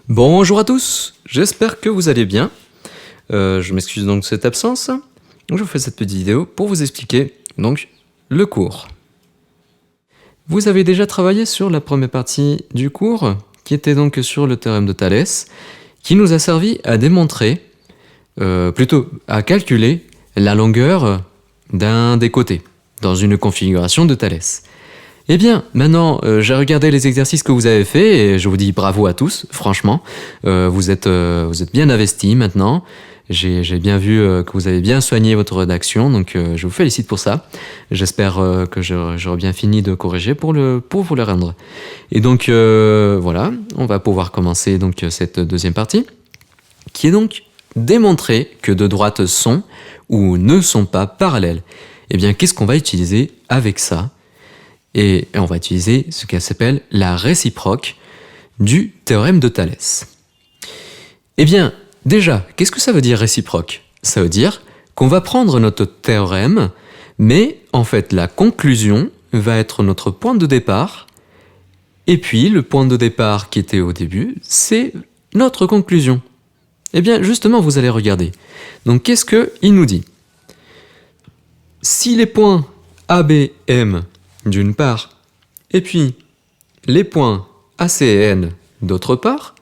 Bonjour à tous, j'espère que vous allez bien. Je m'excuse donc de cette absence. Je vous fais cette petite vidéo pour vous expliquer donc le cours. Vous avez déjà travaillé sur la première partie du cours, qui était donc sur le théorème de Thalès, qui nous a servi à démontrer, plutôt à calculer la longueur d'un des côtés, dans une configuration de Thalès. Eh bien, maintenant, j'ai regardé les exercices que vous avez faits et je vous dis bravo à tous, franchement. Vous êtes bien investis maintenant. J'ai bien vu que vous avez bien soigné votre rédaction, donc je vous félicite pour ça. J'espère que j'aurai bien fini de corriger pour vous le rendre. Et donc, voilà, on va pouvoir commencer donc cette deuxième partie, qui est donc démontrer que deux droites sont ou ne sont pas parallèles. Eh bien, qu'est-ce qu'on va utiliser avec ça ? Et on va utiliser ce qu'elle s'appelle la réciproque du théorème de Thalès. Eh bien, déjà, qu'est-ce que ça veut dire réciproque ? Ça veut dire qu'on va prendre notre théorème, mais en fait la conclusion va être notre point de départ, et puis le point de départ qui était au début, c'est notre conclusion. Eh bien, justement, vous allez regarder. Donc, qu'est-ce qu'il nous dit ? Si les points A, B, M d'une part, et puis les points AC et N d'autre part,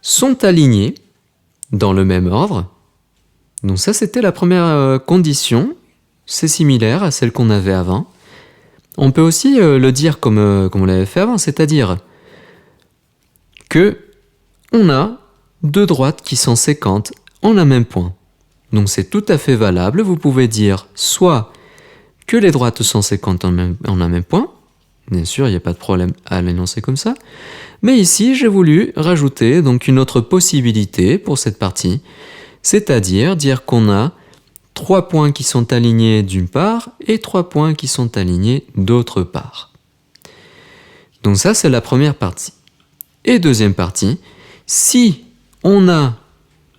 sont alignés dans le même ordre. Donc ça, c'était la première condition. C'est similaire à celle qu'on avait avant. On peut aussi le dire comme on l'avait fait avant, c'est-à-dire que on a deux droites qui sont séquentes en un même point. Donc c'est tout à fait valable. Vous pouvez dire soit que les droites sont séquentes en un même point. Bien sûr, il n'y a pas de problème à l'énoncer comme ça. Mais ici, j'ai voulu rajouter donc une autre possibilité pour cette partie, c'est-à-dire dire qu'on a trois points qui sont alignés d'une part et trois points qui sont alignés d'autre part. Donc ça, c'est la première partie. Et deuxième partie, si on a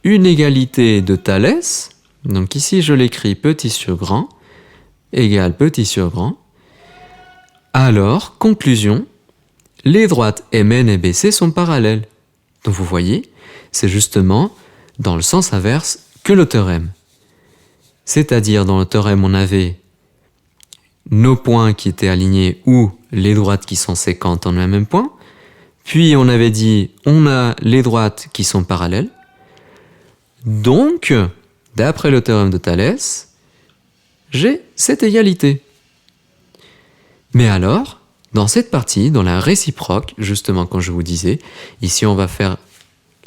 une égalité de Thalès, donc ici je l'écris petit sur grand, égale petit sur grand, alors, conclusion, les droites MN et BC sont parallèles. Donc vous voyez, c'est justement dans le sens inverse que le théorème. C'est-à-dire dans le théorème, on avait nos points qui étaient alignés ou les droites qui sont séquentes en un même point. Puis on avait dit, on a les droites qui sont parallèles. Donc, d'après le théorème de Thalès, j'ai cette égalité. Mais alors, dans cette partie, dans la réciproque, justement comme je vous disais, ici on va faire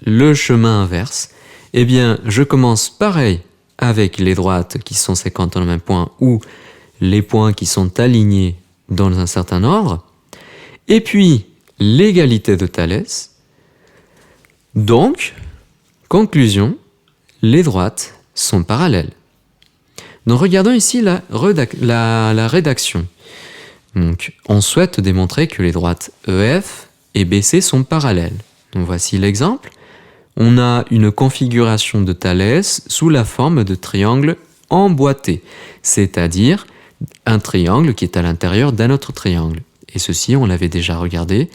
le chemin inverse, eh bien je commence pareil avec les droites qui sont séquentes dans le même point ou les points qui sont alignés dans un certain ordre, et puis l'égalité de Thalès. Donc, conclusion, les droites sont parallèles. Donc regardons ici la rédaction. Donc, on souhaite démontrer que les droites EF et BC sont parallèles. Donc voici l'exemple. On a une configuration de Thalès sous la forme de triangle emboîté, c'est-à-dire un triangle qui est à l'intérieur d'un autre triangle. Et ceci, on l'avait déjà regardé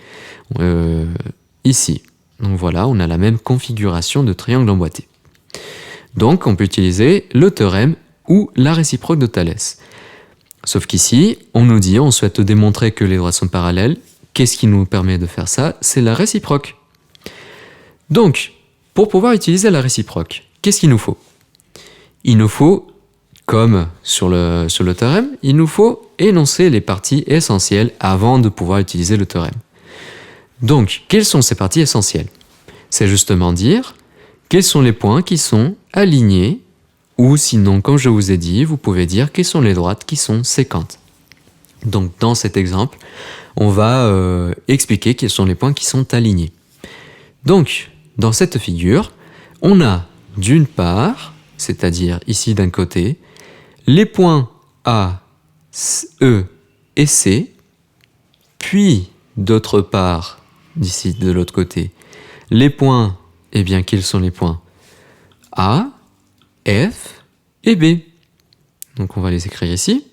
ici. Donc voilà, on a la même configuration de triangle emboîté. Donc on peut utiliser le théorème ou la réciproque de Thalès. Sauf qu'ici, on nous dit, on souhaite démontrer que les droites sont parallèles. Qu'est-ce qui nous permet de faire ça ? C'est la réciproque. Donc, pour pouvoir utiliser la réciproque, qu'est-ce qu'il nous faut ? Il nous faut, comme sur le théorème, il nous faut énoncer les parties essentielles avant de pouvoir utiliser le théorème. Donc, quelles sont ces parties essentielles ? C'est justement dire quels sont les points qui sont alignés. Ou sinon, comme je vous ai dit, vous pouvez dire quelles sont les droites qui sont séquentes. Donc dans cet exemple, on va expliquer quels sont les points qui sont alignés. Donc, dans cette figure, on a d'une part, c'est-à-dire ici d'un côté, les points A, E et C, puis d'autre part, d'ici de l'autre côté, les points, eh bien quels sont les points A, F et B. Donc on va les écrire ici.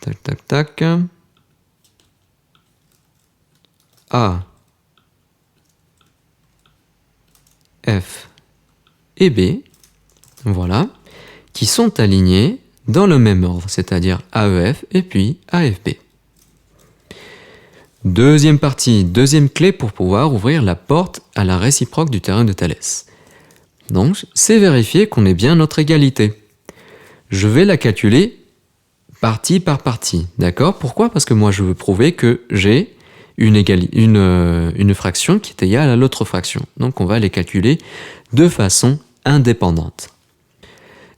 Tac, tac, tac. A, F et B, voilà, qui sont alignés dans le même ordre, c'est-à-dire AEF et puis AFB. Deuxième partie, deuxième clé pour pouvoir ouvrir la porte à la réciproque du théorème de Thalès. Donc, c'est vérifier qu'on ait bien notre égalité. Je vais la calculer partie par partie, d'accord? Pourquoi? Parce que moi, je veux prouver que j'ai une fraction qui est égale à l'autre fraction. Donc, on va les calculer de façon indépendante.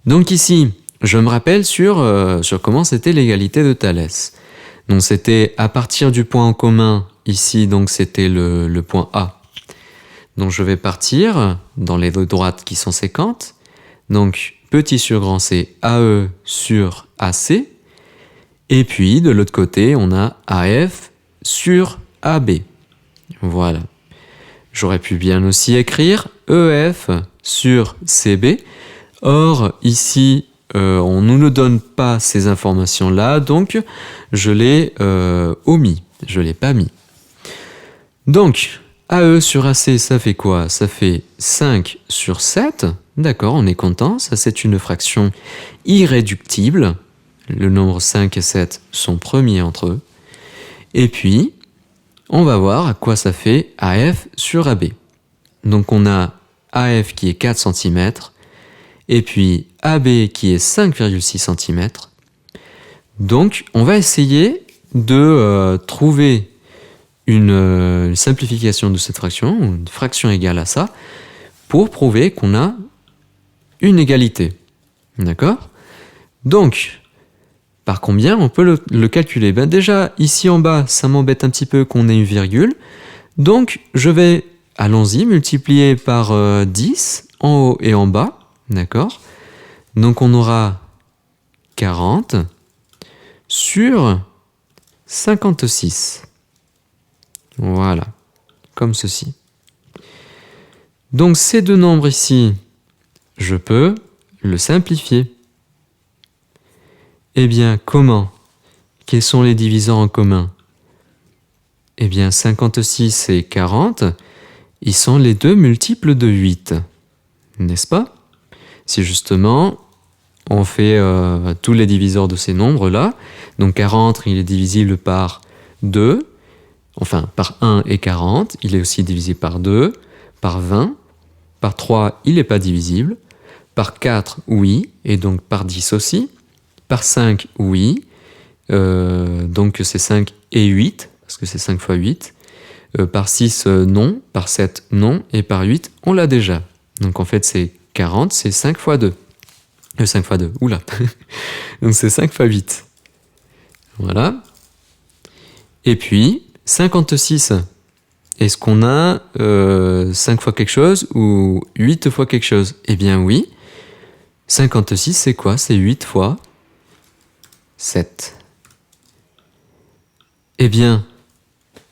Donc ici, je me rappelle sur comment c'était l'égalité de Thalès. Donc, c'était à partir du point en commun, ici, donc c'était le point A. Donc je vais partir dans les deux droites qui sont séquentes. Donc petit sur grand C, AE sur AC. Et puis de l'autre côté, on a AF sur AB. Voilà. J'aurais pu bien aussi écrire EF sur CB. Or ici, on ne nous donne pas ces informations-là, donc je l'ai omis. Je ne l'ai pas mis. Donc, AE sur AC, ça fait quoi? Ça fait 5 sur 7. D'accord, on est content. Ça, c'est une fraction irréductible. Le nombre 5 et 7 sont premiers entre eux. Et puis, on va voir à quoi ça fait AF sur AB. Donc, on a AF qui est 4 cm. Et puis, AB qui est 5,6 cm. Donc, on va essayer de trouver une simplification de cette fraction, une fraction égale à ça, pour prouver qu'on a une égalité. D'accord? Donc, par combien on peut le calculer? Ben déjà, ici en bas, ça m'embête un petit peu qu'on ait une virgule. Donc, je vais, allons-y, multiplier par 10 en haut et en bas. D'accord? Donc, on aura 40 sur 56. Voilà, comme ceci. Donc ces deux nombres ici, je peux le simplifier. Eh bien, comment? Quels sont les diviseurs en commun? Eh bien, 56 et 40, ils sont les deux multiples de 8. N'est-ce pas? Si justement, on fait tous les diviseurs de ces nombres-là, donc 40, il est divisible par 2, enfin, par 1 et 40, il est aussi divisé par 2, par 20, par 3, il n'est pas divisible, par 4, oui, et donc par 10 aussi, par 5, oui, donc c'est 5 et 8, parce que c'est 5 fois 8, par 6, non, par 7, non, et par 8, on l'a déjà. Donc en fait, c'est 40, c'est 5 fois 2. 5 fois 2, oula. Donc c'est 5 fois 8. Voilà. Et puis, 56, est-ce qu'on a 5 fois quelque chose ou 8 fois quelque chose? Eh bien oui. 56, c'est quoi? C'est 8 fois 7. Eh bien,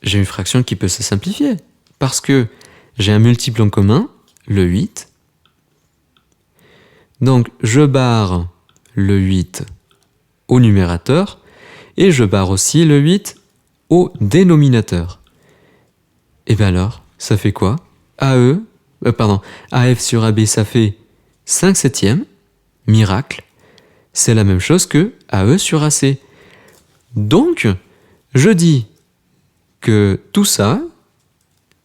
j'ai une fraction qui peut se simplifier. Parce que j'ai un multiple en commun, le 8. Donc, je barre le 8 au numérateur et je barre aussi le 8 au dénominateur. Et bien alors, ça fait quoi? AF sur AB, ça fait 5 septièmes. Miracle. C'est la même chose que AE sur AC. Donc, je dis que tout ça,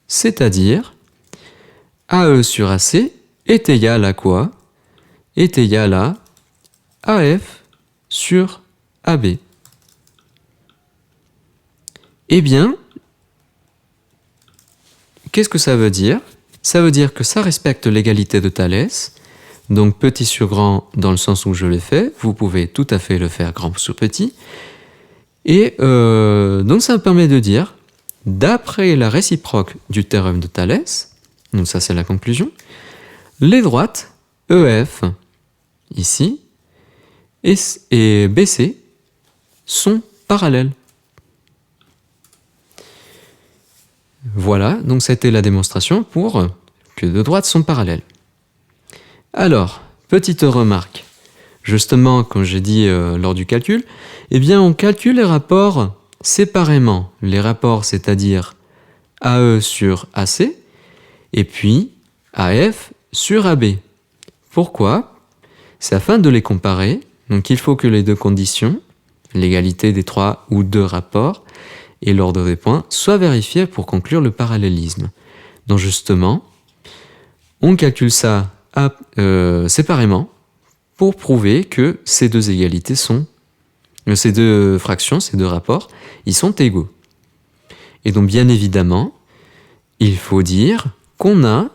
c'est-à-dire AE sur AC est égal à quoi? Est égal à AF sur AB. Eh bien, qu'est-ce que ça veut dire? Ça veut dire que ça respecte l'égalité de Thalès. Donc petit sur grand dans le sens où je l'ai fait. Vous pouvez tout à fait le faire grand sur petit. Et donc ça me permet de dire, d'après la réciproque du théorème de Thalès, donc ça c'est la conclusion, les droites EF, ici, et BC sont parallèles. Voilà, donc c'était la démonstration pour que deux droites sont parallèles. Alors, petite remarque, justement, comme j'ai dit lors du calcul, eh bien on calcule les rapports séparément. Les rapports, c'est-à-dire AE sur AC, et puis AF sur AB. Pourquoi? C'est afin de les comparer. Donc il faut que les deux conditions, l'égalité des 3 ou 2 rapports et l'ordre des points, soient vérifiées pour conclure le parallélisme. Donc justement, on calcule ça séparément pour prouver que ces deux égalités sont, ces deux fractions, ces deux rapports, ils sont égaux. Et donc bien évidemment, il faut dire qu'on a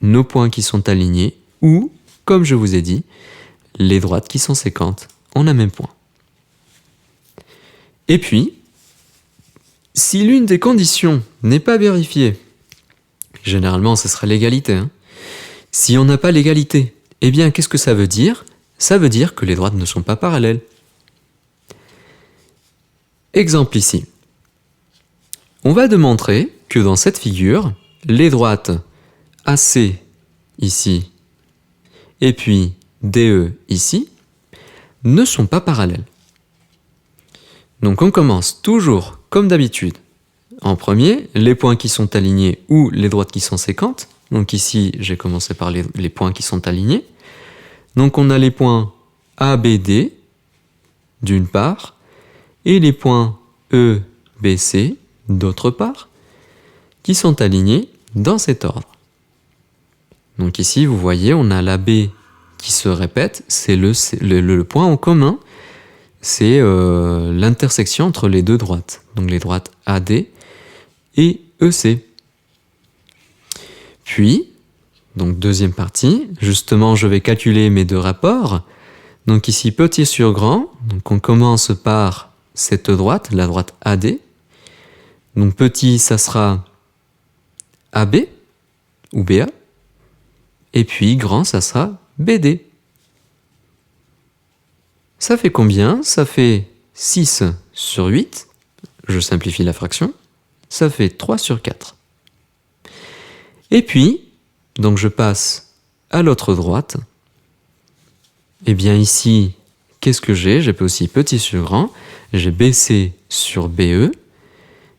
nos points qui sont alignés ou, comme je vous ai dit, les droites qui sont séquentes ont un même point. Et puis, si l'une des conditions n'est pas vérifiée, généralement ce sera l'égalité, si on n'a pas l'égalité, eh bien qu'est-ce que ça veut dire? Ça veut dire que les droites ne sont pas parallèles. Exemple ici. On va démontrer que dans cette figure, les droites AC ici et puis DE ici ne sont pas parallèles. Donc on commence toujours comme d'habitude. En premier, les points qui sont alignés ou les droites qui sont séquentes. Donc ici, j'ai commencé par les points qui sont alignés. Donc on a les points ABD d'une part et les points EBC d'autre part, qui sont alignés dans cet ordre. Donc ici, vous voyez, on a la B qui se répète, c'est le point en commun, c'est l'intersection entre les deux droites, donc les droites AD et EC. Puis, donc deuxième partie, justement, je vais calculer mes deux rapports. Donc ici, petit sur grand, donc on commence par cette droite, la droite AD. Donc petit, ça sera AB ou BA. Et puis grand, ça sera BD. Ça fait combien? Ça fait 6 sur 8. Je simplifie la fraction. Ça fait 3 sur 4. Et puis, donc je passe à l'autre droite. Et bien ici, qu'est-ce que j'ai? J'ai aussi petit sur grand. J'ai BC sur BE.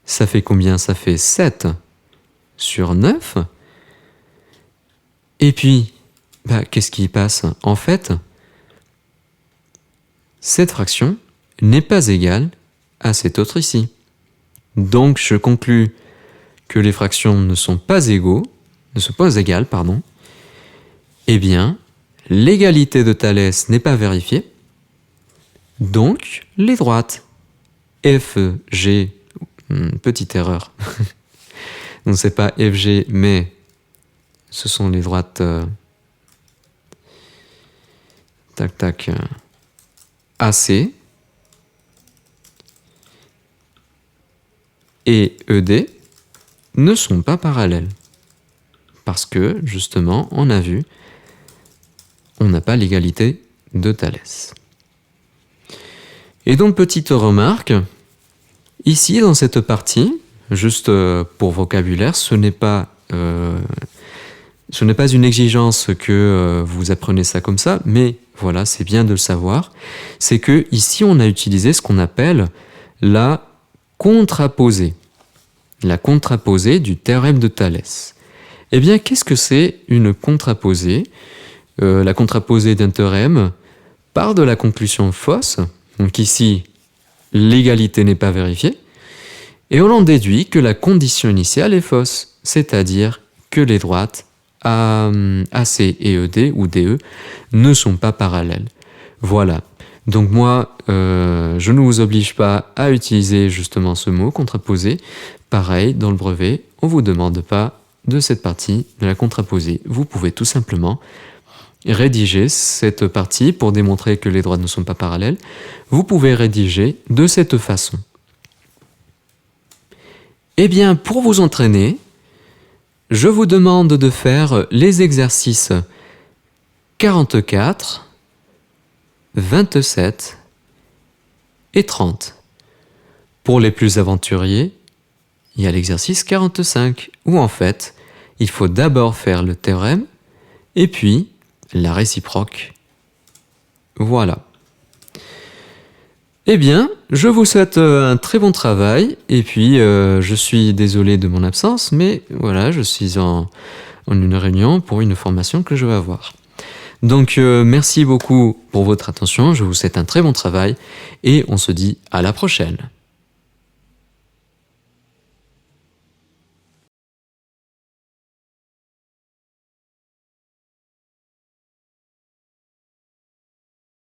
Ça fait combien? Ça fait 7 sur 9. Et puis, qu'est-ce qui passe? En fait, cette fraction n'est pas égale à cette autre ici. Donc, je conclus que les fractions ne sont pas égales. Eh bien, l'égalité de Thalès n'est pas vérifiée. Donc, les droites F, G, petite erreur. Donc, c'est pas FG, mais ce sont les droites AC et ED ne sont pas parallèles. Parce que, justement, on a vu, on n'a pas l'égalité de Thalès. Et donc, petite remarque, ici, dans cette partie, juste pour vocabulaire, ce n'est pas une exigence que vous apprenez ça comme ça, mais voilà, c'est bien de le savoir. C'est que ici, on a utilisé ce qu'on appelle la contraposée. La contraposée du théorème de Thalès. Eh bien, qu'est-ce que c'est une contraposée? La contraposée d'un théorème part de la conclusion fausse. Donc ici, l'égalité n'est pas vérifiée. Et on en déduit que la condition initiale est fausse, c'est-à-dire que les droites AC et ED ou DE ne sont pas parallèles. Voilà. Donc moi, je ne vous oblige pas à utiliser justement ce mot, contraposé. Pareil, dans le brevet, on ne vous demande pas de cette partie de la contraposée. Vous pouvez tout simplement rédiger cette partie pour démontrer que les droites ne sont pas parallèles. Vous pouvez rédiger de cette façon. Eh bien, pour vous entraîner, je vous demande de faire les exercices 44, 27 et 30. Pour les plus aventuriers, il y a l'exercice 45, où en fait, il faut d'abord faire le théorème, et puis la réciproque. Voilà. Eh bien, je vous souhaite un très bon travail, et puis je suis désolé de mon absence, mais voilà, je suis en une réunion pour une formation que je vais avoir. Donc merci beaucoup pour votre attention, je vous souhaite un très bon travail et on se dit à la prochaine.